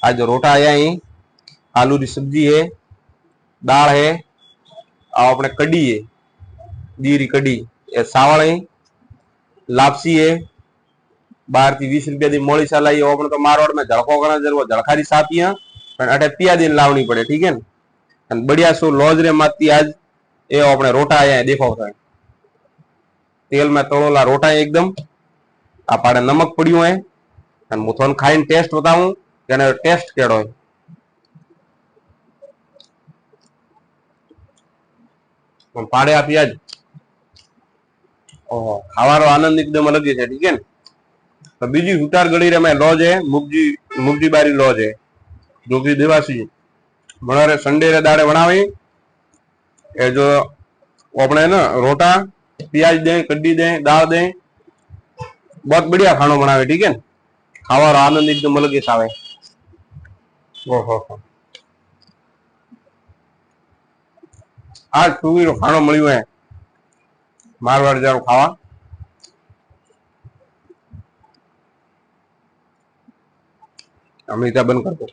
आज रोटा आया ही, आलू की सब्जी है, दाल है, अपने कड़ी है, दीरी कड़ी, सावळ है, लापसी है, 12 થી 20 રૂપિયા दी मोड़ी सालाई अपने तो मारवाड़ में झड़को करना जरूर झड़खारी सा पिया पण अटे पिया दिन लावनी पड़े ठीक है ने बढ़िया सो लॉज रे माती आज ए अपने रोटा आया देखो थाय तेल में तळोला रोटा एकदम आ पाड़े नमक पड़ियो है अने मु थोन खाईने टेस्ट बताऊं के टेस्ट केड़ो है पाड़े आपी आज ओहो खावारो आनंद एकदम अलग है ठीक है तो बीजी हुटार गड़ी रे में लॉज है मुगजी बारी लॉज है जो कि देवासी मनारे संडे रे दाड़े बनावे ए जो अपने ना रोटा प्याज दे कड्डी दे दाल दे बहुत बढ़िया खानो बनावे ठीक है खावारो आनंद एकदम अलग ही आवे ओहो आज टूवी रो खानो मळ्यो है मारवाड़ जारो खावा अमिता बंद कर दो।